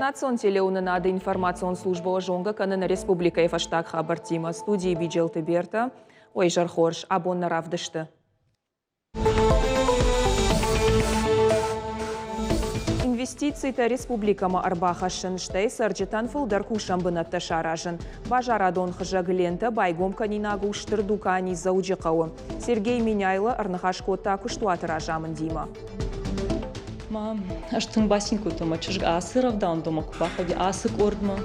Национ телеунынады информацион служба жонга канын республика эфаштаг хабартима студии биджелты берта, ой жархорш абонна равдышты. Инвестиции-то республикама арбахашын штай сарджитан фылдар кушамбынатта шаражын. Бажарадон хыжагылента байгом канинагу штырдукани зауджикауы. Сергей Миняйло арнахашкота куштуатыра жамын дима. Аштың басинку тома чыжг асыров даун дома купахади асык ордма.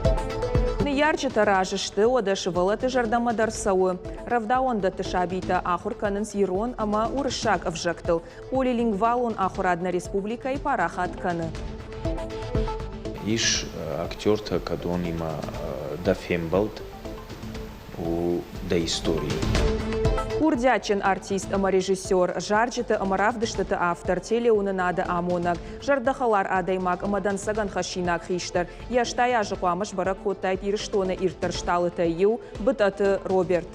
Ярчыта ражышты одашывала тыжардама дарсауы. Равдаонда тышабита ахурканын сирон, ама урышак авжактыл. Полилингвалон ахурадна республика и парахат каны. Иш актер-то, когда он има да фембалт у да истории. Курдячен артист, ама режиссер, жарчыты ама равдыштыты автор, телеунынады амонак, жардахалар адаймак, ама дансаган хашинак хиштар, яштай ажықуамыш барак хоттайт ирыштоны иртаршталыты ю, бытаты Роберт.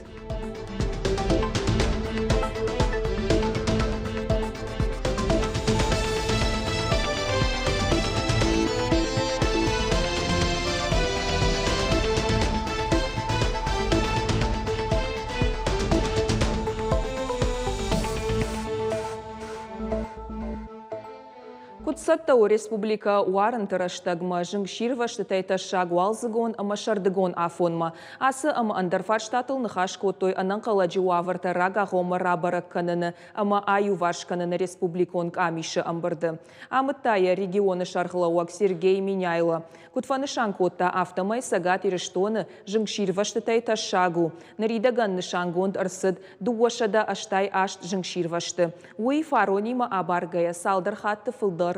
Кутсаттау республика уарын тыраштагма жыңширвашты тайта шагуалзыгон ама шардыгон афонма. Асы ама андарфат штатыл нахаш котой ананкаладжи уаварта рага гома рабарак каныны ама аю ваш каныны республикон амиши амбарды. Амыттая регионы шархлауак Сергей Миняйло. Кутфанышан котта автомай сагат ирыштоны жыңширвашты тайта шагу. Наридаган нышангонд арсыд дуашада аштай ашт жыңширвашты. Уи фаронима абаргая салдар хатты фылдар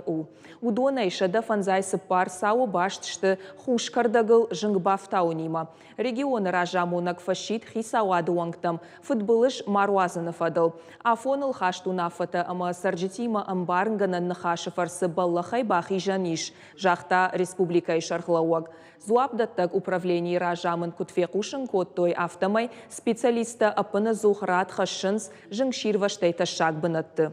Удона ишада фанзай сыпар сау баштышты хушкардагыл жыңбафтаунима. Регионы ражамунак фашит хисауады уаңтам. Футболыш маруазынов адыл. Афоныл хашту нафата ама сарджитима амбарнганан нахашы фарсы баллахай бахи жаниш. Жахта республика ишархлауаг. Зуабдаттак управлений ражамын кутфекушын коттой автомай специалиста апына зухрат хашынс жыңширваштайта шаг бынатты.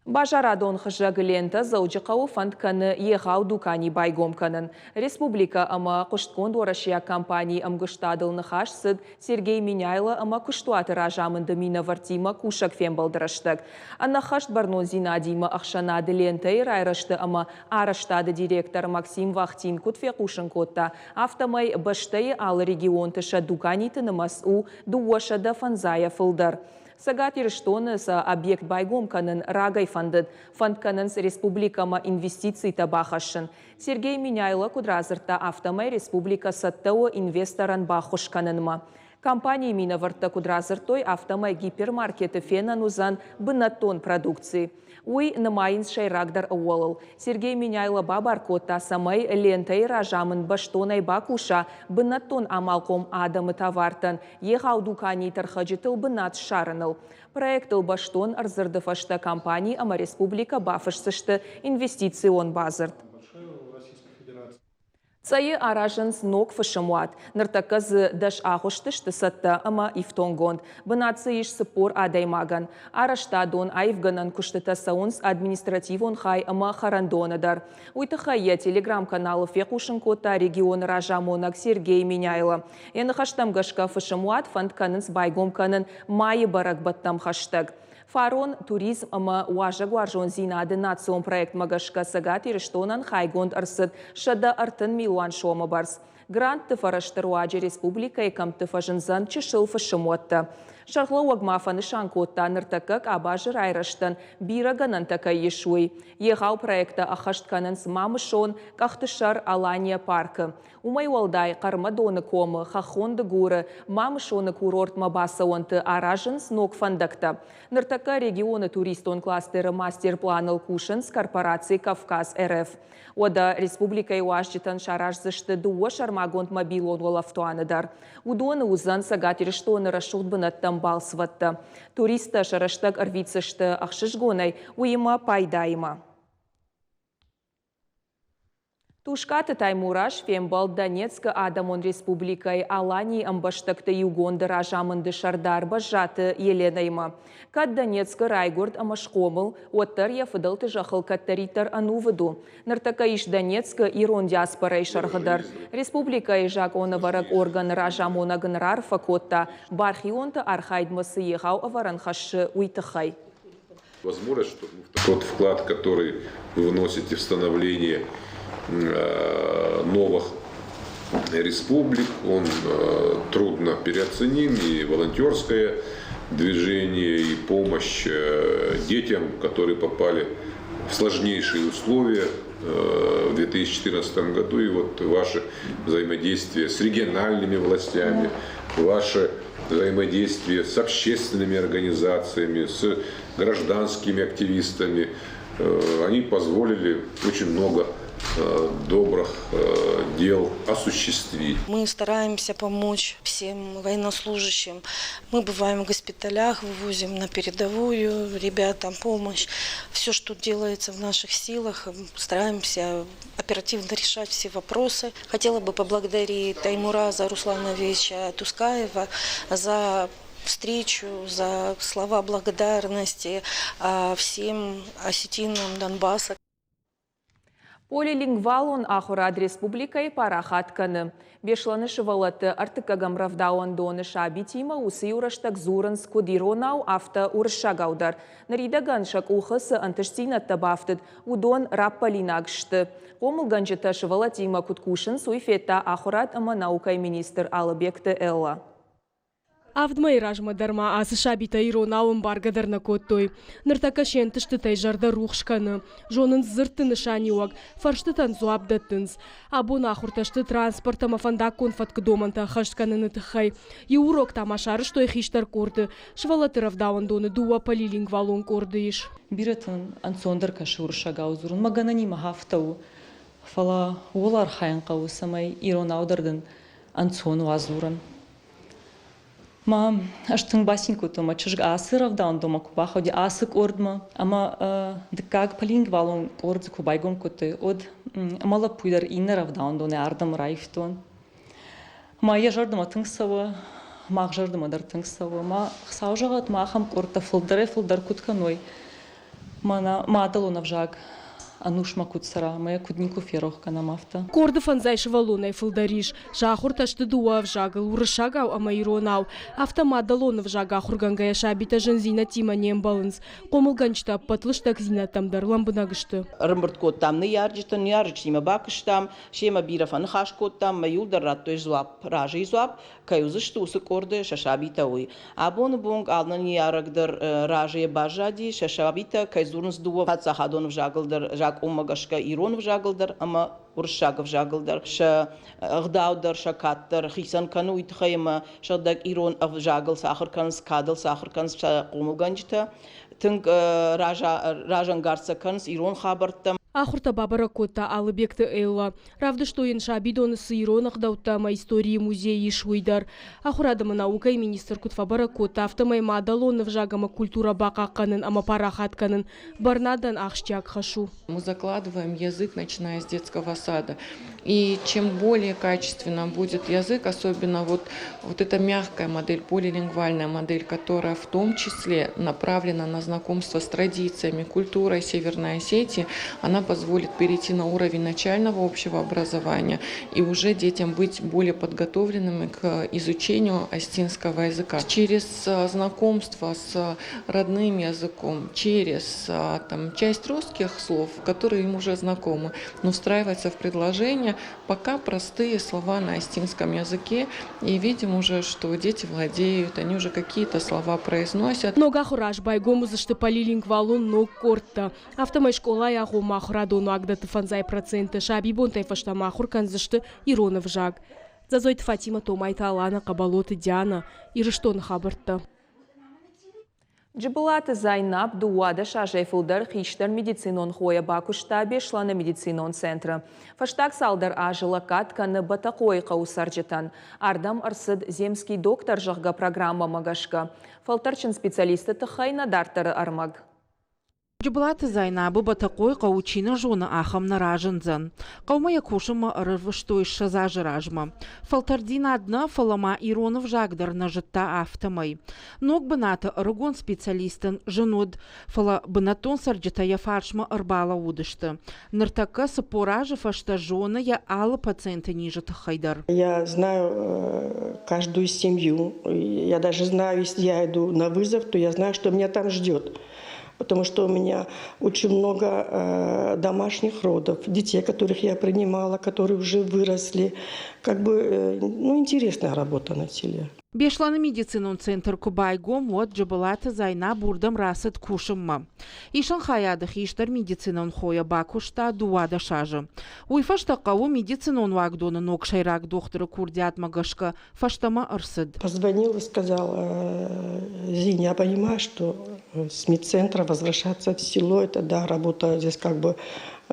Бажарадон хыжагылента заужықау фандканы ехау дукани байгом канын. Республика ама куштконд орашия компании амгыштадыл нахаш сыд Сергей Миняйло ама куштуаты ражамынды мина вартима кушак фембалдыраштык. Аннахашт барнон зинадима ахшанады лентай райрашты ама араштады директор Максим Вахтин кутфекушын котта. Автомай баштай ал регион тыша дукани тынымас у дуашада фанзая фылдар. Сагат ирыштоны са объект байгом канын рагай фандыд. Фанд канын с республикама инвестиций табахашын. Сергей Миняйло кудразырта автомай республика саттауы инвесторан бахуш канынма. Компания мина варта кудразыртой автомай гипермаркеты фенанузан бынаттон продукции. Уй намайын шайрагдар ауалыл. Сергей Миняйло бабаркота самай лентай ражамын баштонай бакуша бынаттон амалком адамы тавартын. Ехау дукани тархаджитыл бынат шарыныл. Проектыл баштон арзырдыфашта компании ама республика бафышсышты инвестицион базырт. Цайы аражынс ног фышымуат. Ныртакыз даш ахуштышты сатта ама ифтонгонд. Бынатсы иш сыпор адаймаган. Араштадон айвганан куштыта саунс административон хай ама харандонадар. Уйтыхая телеграм-каналы фекушын кота регион ражамонак Сергей Миняйло. Эны хаштамгашка фышымуат фандканынс байгом канын майы барак баттам хаштаг. Фарон туризм ама уажа гуаржон зинады национ проект магашка сагат ирыштонан хайгонд арсыд шада артын милуан шома барс. Грант тыфараштыруаджи республика экам тыфажынзан чышыл фышымуатта. Шархлы уагмафаны шанкотта ныртакак абажыр айраштан бираганан така ешуй. Ехау проекта ахаштканын смамышон кахтышар Алания паркы. Умай уалдай кармадоны комы, хахонды гуры, мамышоны курорт мабаса онты аражын сног фандакта. Ныртака регионы туристон кластеры мастер-планыл кушын с корпорации Кавказ РФ. Ода республика Иуашчитан шараж зышты дуа шармагонт мобилон волафтуаныдар. Удоны узан сагатирыштоны рашут бынаттам балсватта. Туриста шараштаг арвицышты ахшышгонай уима пайдайма. Тушкаты Таймураш, Фембал, Донецка, Адамон Республикой, Алани, Амбаштакта, Югонда, Ражамынды, Шардар, Бажаты, Еленайма. Кат Донецка, Райгорд, Амашкомыл, Оттар, Яфыдалты, Жахал, Каттаритар, Анувыду. Нартакаиш Донецка, Ирон Диаспора и Шаргадар. Республика и Жак Онаварак орган Ражамона Гнрар, Факотта, Бархионта, Архайдмасы, Ехау, Аваранхаш, Уитахай. Возможность, что тот вклад, который вы вносите в становление новых республик, он трудно переоценим, и волонтерское движение, и помощь детям, которые попали в сложнейшие условия в 2014 году, и вот ваше взаимодействие с региональными властями, ваше взаимодействие с общественными организациями, с гражданскими активистами, они позволили очень много добрых дел осуществить. Мы стараемся помочь всем военнослужащим. Мы бываем в госпиталях, вывозим на передовую ребятам помощь. Все, что делается в наших силах, стараемся оперативно решать все вопросы. Хотела бы поблагодарить Таймураза Руслановича Тускаева за встречу, за слова благодарности всем осетинам Донбасса. Полилингвалон Ахурад Республикой парахатканы. Бешланы шывалаты артыкагам равдауан доны шабитима усы юраштак зурын скудиронау авто уршагаудар. Наридаган шак ухасы антыштина табафтыд удон раппалинагшты. Комылганчыта шывалатима куткушын суйфетта Ахурад ама наукай министр Алыбекты Элла. Авдмай ражмадарма асы шабита иронауын баргадарна коттой. Ныртака шентышты тайжарда рухшканы. Жонын зыртыны шаниуак, фарштытан зуабдаттынс. Абон ахурташты транспорта мафандак конфатка доманта хаштканы нытыхай. И урок тамашары, что их иштар корды. Швалаты равдауан доны дуа полилингвалон корды иш. Биретын ансондыр кашы уршагау зурын. Маганани махафтау. Фала олар хайынқау самай иронаудырдын ансону азурын. Ма аштың басинку тома чыжг асыров даун дома куба ходи асык ордма ама дыкаг полингвалон ордз кубайгон коты од мала пуйдар иннеров даун доне ардам райфтон ма я жардыма тыңсава ма жардыма дар тыңсава ма саужагат ма хам корта фулдар кутканой мана ма адалона вжаг Анушма кутсара, моя куднику ферох канамафта. Корды фанзай швалунай фылдариш. Жахур ташты дуа вжагал, урышагау амайронау. Автомат далона вжага хургангая шабита жензина тима нембалынс. Комылганчта патлыштак зина тамдар ламбынагышты. Рымбырт коттам, не ярджитан, ярджима бакыштам, шема бирафан хаш коттам, маюлдар раттой зуап, ражи зуап, каюзышты усы корды шашабита уй. Абоны бонг алнан ярагдар ражи бажади, шашабита, кайзурнс дуа, пацахадон вжагалдар, Умагашка Ирон вжагалдар, ама уршагов вжагалдар, ша гдаудар, ша каттар, хисан кану итхайма, шадак Ирон вжагал сахарканс, кадал сахарканс, ша умалганчта, тынг ражангарса канс Ирон хабартам. Ахурта бабара кота Алыбекты Элла. Равды что ен шабидоны с иронах даутама истории музеи шуйдар. Ахурадама наука и министр кутфабара кота автомайма далоны вжагама культура бакаканын, ама парахатканын. Барнадан ахштяк хашу. Мы закладываем язык, начиная с детского сада. И чем более качественно будет язык, особенно вот эта мягкая модель, полилингвальная модель, которая в том числе направлена на знакомство с традициями, культурой Северной Осетии, она позволит перейти на уровень начального общего образования и уже детям быть более подготовленными к изучению осетинского языка. Через знакомство с родным языком, через часть русских слов, которые им уже знакомы, но встраивается в предложение пока простые слова на осетинском языке, и видим уже, что дети владеют, они уже какие-то слова произносят. Нога хураж байгому зашты полилингвалун ног корта. Автомай школа ягу махурадону агдаты фанзай проценты шабибон тайфашта махуркан зашты иронов жаг. Зазойт Фатима Томайта Алана Кабалоты Диана Ирыштон хабарта. Джибулаты Зайнаб дуада шажай фулдар хиштар медицинон хоя бакушта бешлана медицинон центра. Фаштак салдар ажила катканы батакой каусарджитан. Ардам арсыд земский доктор жахга программа магашка. Фалтарчин специалисты тахайна дартары армаг. Джаблаты Зайнабы батакой каучина жона ахам наражензан. Каума якушама рвыштой шазажражма. Фалтардина одна фалама Иронов жагдар на житта автомай. Ног баната аргон специалистен женод фала банатон сарджитая фаршма арбала удышта. Нартака сапоража фашта жона я ала пациента нижет хайдар. Я знаю каждую семью. Я даже знаю, если я иду на вызов, то я знаю, что меня там ждет. Потому что у меня очень много домашних родов, детей, которых я принимала, которые уже выросли. Интересная работа на селе. Бешланы медицинун центр Кубайгом вот Джабалата Зайна бурдам расет кушамма. И Шанхаядах иштар медицинун хоя бакушта дуада шажа. Уйфашта кау медицинун вагдона ног шайрак доктора Курдят Магашка фаштама арсад. Позвонил и сказал: Зин, я понимаю, что с медцентра возвращаться в село, это да, работа здесь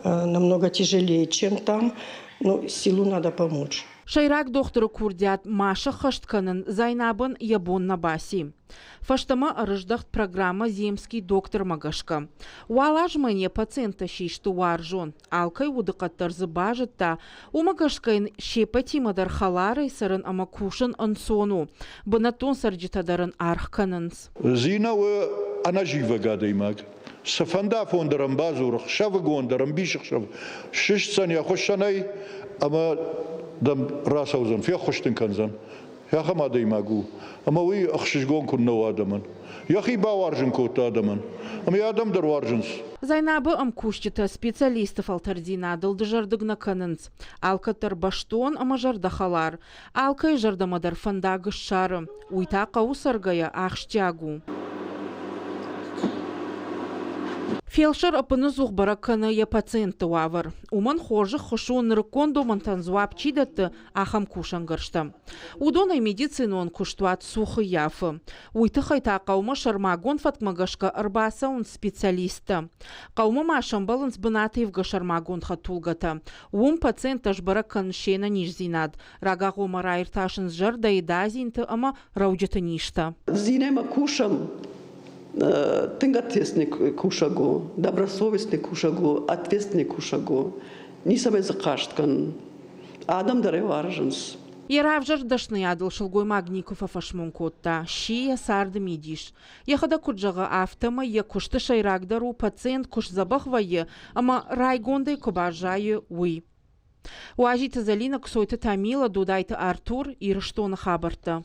намного тяжелее, чем там, но селу надо помочь. Шайрак доктора Курдят Маша Хаштканын Зайнабын ябон на баси. Фаштама арыждахт программа земский доктор Магашка. Уалажмане пациента шишты варжон. Алкай удыкаттар зыбажытта. У Магашкайн шепати мадархалары сарын амакушын ансону. Банатон сарджитадаран архканынс. Зина она жива гадаймаг. Сафанда фондарам базурах, шавагондарам бишахшав. Шишцан я хошанай, ама дам расаузан, фя хоштен канзан. Я хамадей магу. Ама вы ахшишгон куннау адаман. Я хиба варжен кота адаман. Ама я адам дар варженс. Зайнабы амкушчита специалистов алтардина дылдыжардыгна канынц. Алкатар баштон ама жардахалар. Алкай жардамадар фандагы шары. Уйта каусаргая ахштягу. Фельдшер апыны зухбараканы я пациенты вавар. Уман хожы хошу ныркондо монтанзуап чидатты ахам кушангаршта. Удонай медицинон куштуат сухы яфы. Уйты хайта каума шармагон фатмагашка арбаса он специалиста. Каума машам баланс бынаты евга шармагон хатулгата. Ум пациент баракан шена нижзинад. Рагаго марайрташын жар да и дазинты ама рауджата ништа. Зинема кушам. Тынгатесный кушаго, добросовестный кушаго, ответственный кушаго. Не самый закашткан. Адам даре варженс. Яравжар дашны адыл шылгой магников афашмон котта. Шия сарды мидиш. Яхада куджага автома я кушты шайрагдару пациент куш забахвае, ама райгондай кобажае уй. Уажита Залина ксойта Тамила дудайта Артур и рыштона хабарта.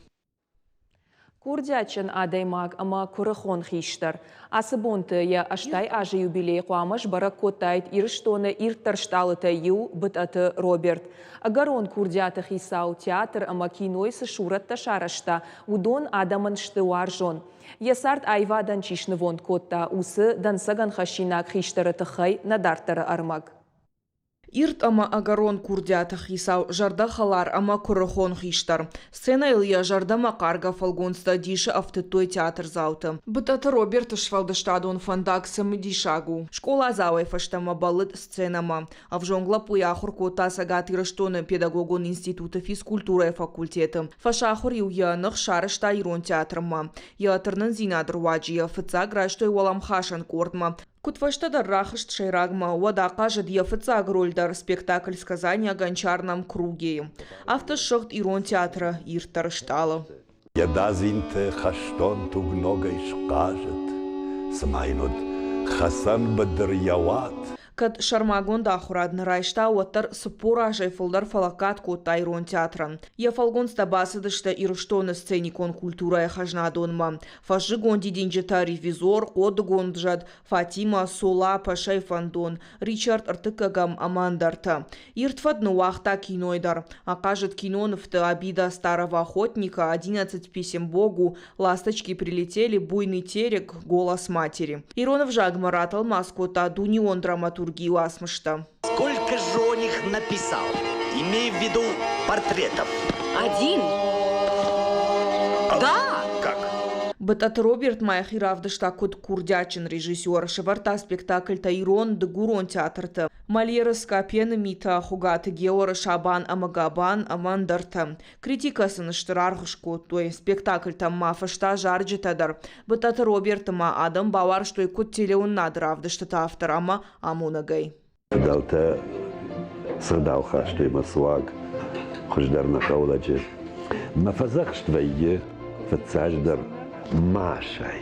Курдячын адаймаг ама курыхон хиштар. Асыбонты я аштай ажы юбилей қуамыш бара коттайт ирыштоны иртаршталыта ю бытаты Роберт. Агарон курдяты хисау театр ама кинойсы шуратта шарашта. Удон адамын шты варжон. Ясарт айвадан чишны вон котта усы дансаган хашинак хиштары тыхай надартары армаг. Ирт ама агарон курдята хисау жарда халар ама курыхон хиштар. Сцена илия жарда макарга фалгонста диши автотой театр зауты. Бытаты Роберт швалдаштадон фандаксам дишагу. Школа зауэ фаштама балыт сценама. А в жонгла пуяхур кота сагат ирыштоны педагогон института физкультуры факультеты. Фашахур юянық шарышта ирон театрма. Яатырнын зинадыр ваджия фыца граштой уалам хашан кортма. Кутваштадар рахышт шайрагма, уадака жадья фыцаг рольдар спектакль сказания о гончарном круге. Автошохт ирон театра иртарштала. Я дазинте хаштон туг много ишкажет, смайнуд Хасан Бадр Яват. Кад шармагон дахурадны райшта уаттар супора жайфылдар фалакат котта ирон театран. Я фалгон стабасыдышта ирыштоны сценикон культура хажнадонма. Фажы гонди динджета ревизор, коды гонджад, Фатима, Сола, Пашай Фандон, Ричард Артыкагам Амандарта. Иртфадны уахта кинойдар. Акажет киноновты обида старого охотника, 11 писем Богу, ласточки прилетели, буйный терек, голос матери. Иронов жагмаратал маскота, дунион драматург. Сколько же он их написал? Имею в виду портретов. Один? Да! Как? Бытат Роберт Майхиравдышта код курдячин режиссер. Шеварта спектакль Таирон де Гурон театрты. Малера Скапен Мита Хугат Геора Шабан Амагабан Амандарта. Критикасын штырарғышку той спектакль там мафашта жарджитадар. Бытаты Роберт ма адам бавар что и куттелеун надравды штата автор ама амунагай. Далта сырдау хашты масуаг хуждарна кауладжи. Мафазах штвайе фацаждар машай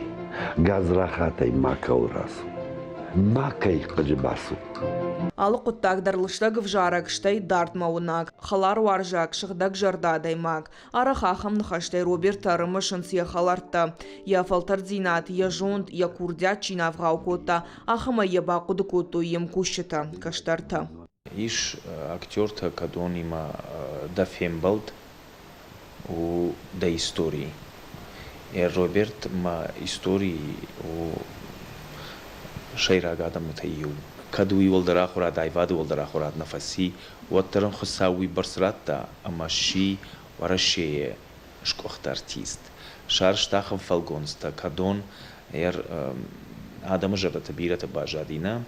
газрахатай макаурасу. Макай қыжыбасу. Алы құттағдарлыштаг вжарагштай дартмауынаг, халар варжак шығдаг жардадаймаг. Арахахам нахаштай Роберт арымышын сияхаларта. Я фалтардзинат, я жонд, я курдя чинавгау кота, ахама еба кудукоту ем кущета, каштарта. Иш актерта кадон има да фембалд у да истории. Роберт ма истории у شيراغادا متيو كادو يولدر اخراد ايفاد ولدر اخراد نفسي وترن خساوي برسراتا اما شي ورشي شكوخت ارتيست شارش تاخم فالغونستا كادون ادم جرت بيرت باجادينا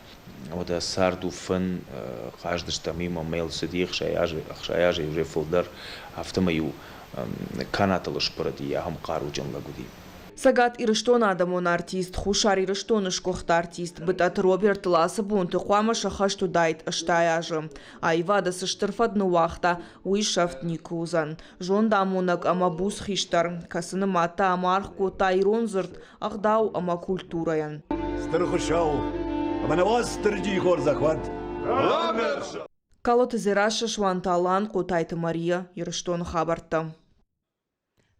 ودا ساردو فن قاجدشتا ميمو ميل سديخ شاياجي ريفولدر автомаю канаталыш поради ахам кару жонлагуди Сагат ирыштон адамон артист, хушар ирыштон ишкохт артист, бытат Роберт ласы бунты хуама шахашту дайт аштаяжы. Айвада сыштырфадны вахта уишафт никузан. Жон дамонак ама бус хиштар, касыны мата ама архку тайрон зырт, ахдау ама культураян. Стархушау, ама наваз старджи хор захват. Калот зираша шванталан кутайты Мария ирыштон хабарта.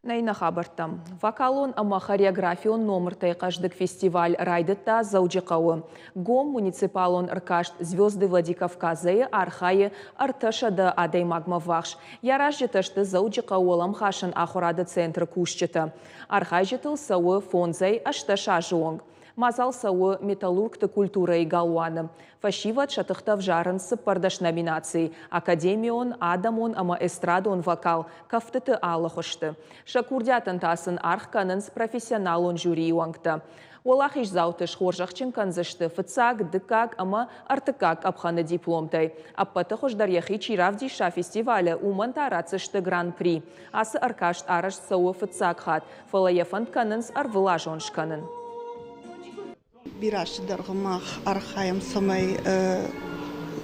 Найна хабартам. Вакалон ама хореографион номертай каждый фестиваль райдыта зауджикауы. Гом муниципалон ркашт звезды Владикавказы архае арташада адаймагма вахш. Яражжеташты зауджикауылам хашын ахурады центр кушчета. Архайжетыл сауы фонзай ашташа жонг. Мазал сауы металлургты культура и галуаны. Фашиват шатыхтав жарын сыппардаш номинации. Академион, адамон, ама эстрадон вокал. Кафтыты аллахышты. Шакурдятын тасын архканынс профессионалон жюри уангта. Олах иш заутыш хоржахчын канзышты. Фыцак, дыкак, ама артыкак абханы дипломтай. Аппаты хождар яхи чиравдиша фестиваля уман тарацышты гран-при. Асы аркашт араш сауы фыцак хат. Фалаяфан канынс арвылажон шканын. Бираш даргымах архаем самай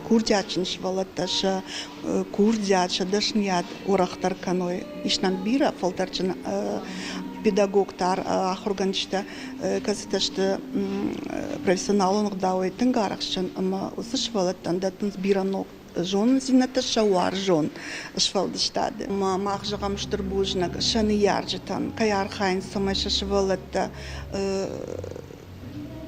курдячин швалаташа курдяча дашният урахтар каной ишнан бира фалтарчин педагогтар ахурганчта казеташты профессионалон гдауй тынгарахшын ама усы швалаттан датынс биранок жон зината шауар жон швалдыштады ма махжагам штырбужнак шаны яржитан кай архаем самай швалатта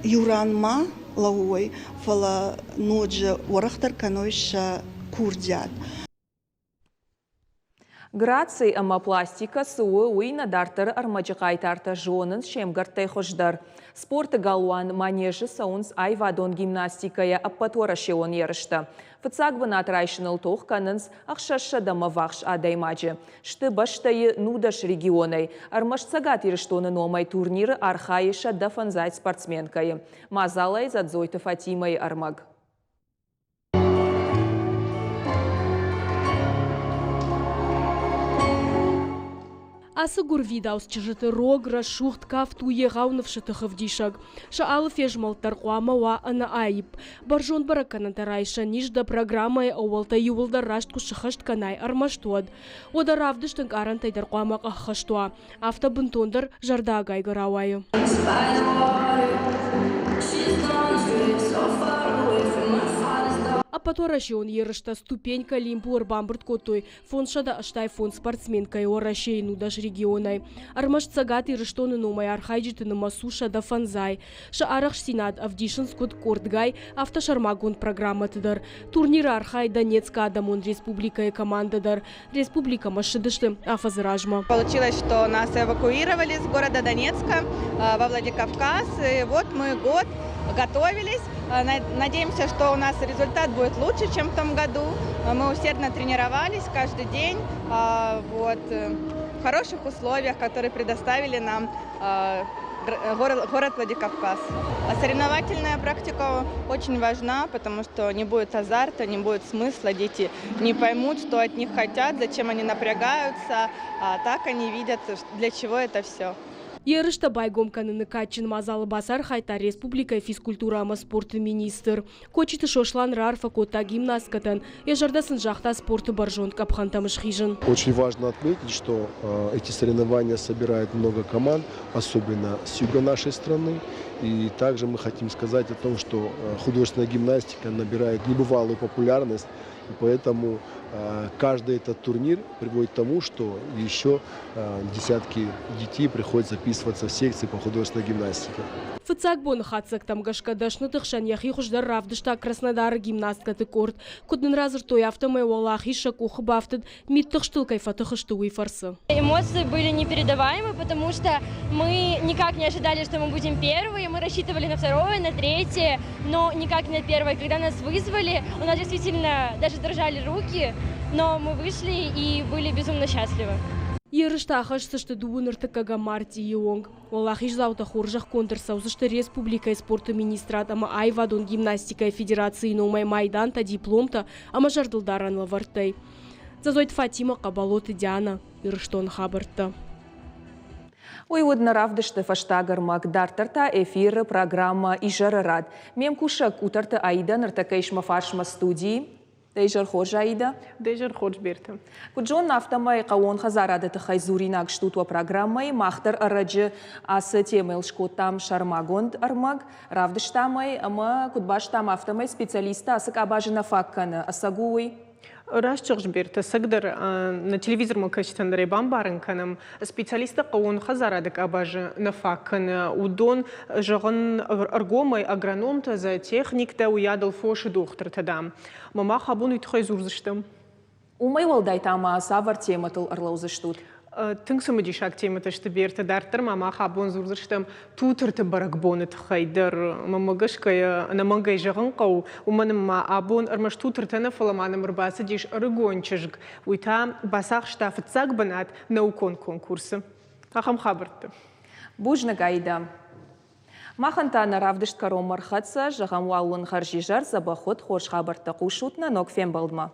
Юранма лауой фала ноджа урахтар канойша курдят. Граций ама пластика суы уйна дартыр армаджықайтарты жонын шемгартай хождар. Спорты галуан манежы саунс айвадон гимнастикая аппатуара шеон ерышты. Фыцак вынат райшыныл тоқ канынс ақшашадама вақш адаймаджы. Шты баштайы нудаш регионай. Армашцагат ерыштоны номай турниры архайыша дафанзайт спортсменкайы. Мазалай задзойты Фатимай армаг. Асы гурвидаус чыжыты рогра шухт кафту егауновшыты хывдишаг. Шаалы фежмалтар қуама ва ана айып. Баржон бараканан тарайша нижда программай ауалта ювылдар раштку шыхашт канай армаштуад. Ода равдыштың арантайдар қуамақ ахаштуа. Авто бунтондар жарда агайгар ауайы. Апатуарашион ерышта ступенька лимпуар бамбырт котой. Фон шада аштай фон спортсменка и орашей нудаш регионай. Армаш цагат ерыштоны номай архайджитыны масу шада фанзай. Ша арах синат авдишын скот кортгай автошармагон программа тыдар. Турнир архай Донецка адамон республика и командадар. Республика машидышты афазражма. Получилось, что нас эвакуировали с города Донецка во Владикавказ. И вот мы год готовились. Надеемся, что у нас результат будет лучше, чем в том году. Мы усердно тренировались каждый день в хороших условиях, которые предоставили нам город Владикавказ. А соревновательная практика очень важна, потому что не будет азарта, не будет смысла, дети не поймут, что от них хотят, зачем они напрягаются, а так они видят, для чего это все. Ярышта байгомканы качын мазалы басар хайта республика физкультура ама спорты министр. Кочиты шошлан рарфа кота гимнасткатан. Яжардасын жахта спорты баржон капхантамыш хижин. Очень важно отметить, что эти соревнования собирают много команд, особенно с юга нашей страны. И также мы хотим сказать о том, что художественная гимнастика набирает небывалую популярность. И поэтому каждый этот турнир приводит к тому, что еще десятки детей приходят записываться в секции по художественной гимнастике. Фыцакбон хацак там гашкадашны тыхшан яхи хуждар равдышта Краснодар гимнастка тыкорт. Кудын разыр той автомай олахи шакух бафтыд мит тыхштыл кайфатыхышты уйфарсы. Эмоции были непередаваемы, потому что мы никак не ожидали, что мы будем первые. Мы рассчитывали на второе, на третье, но никак не на первое. Когда нас вызвали, у нас действительно даже дрожали руки, но мы вышли и были безумно счастливы. Ярышта ахашсышты дуыныртыкага марти еонг. Олахиш заута хоржах контрсаузышты республика спорты министрат ама айвадон гимнастика федерации номай майданта дипломта ама жардылдаранла вартай. Зазойт Фатима Кабалоты Диана Ярыштон хабарта. Уйвудна равдышты фаштагар магдартарта эфир программа Ижарарад. Мем кушак утарта Аида нартакайшма фаршма студии. Дейжар хорж Аида? Дейжар хорж берта. Куджон нафтамай кавон хазарады тахай зуринак штутва программай махтар араджи асы темел шкотам шармагонд армаг равдыштамай ама кудбаштам автомай специалиста асык абажина факканы асагуй. Рашчыгж берта сагдар на телевизор мы качтандаре бамбарынканым специалиста кавон хазарадык абажи нафакканы удон жагын аргомай агрономта за техникта уядал фоши доктор тадам. Мама хабун итхай зурзыштым. Умай валдайтама савар тематыл арлаузыштут. Тыңсымы дишак тематышты берті дартыр, мама хабун зурзыштым тутырты баракбоны тхайдыр. Мамагышкая намангай жағын қау, уманым ма абун армаш тутыртыны фаламаным рбасы диш рыгончыжг. Уйта басақ штафыцак банат наукон конкурсы. Ахам хабыртты. Бужна гайда. Махантана равдышт каром мархатса, жағам уалын харжижар забахот хош хабыртты қушутна нокфен балдма.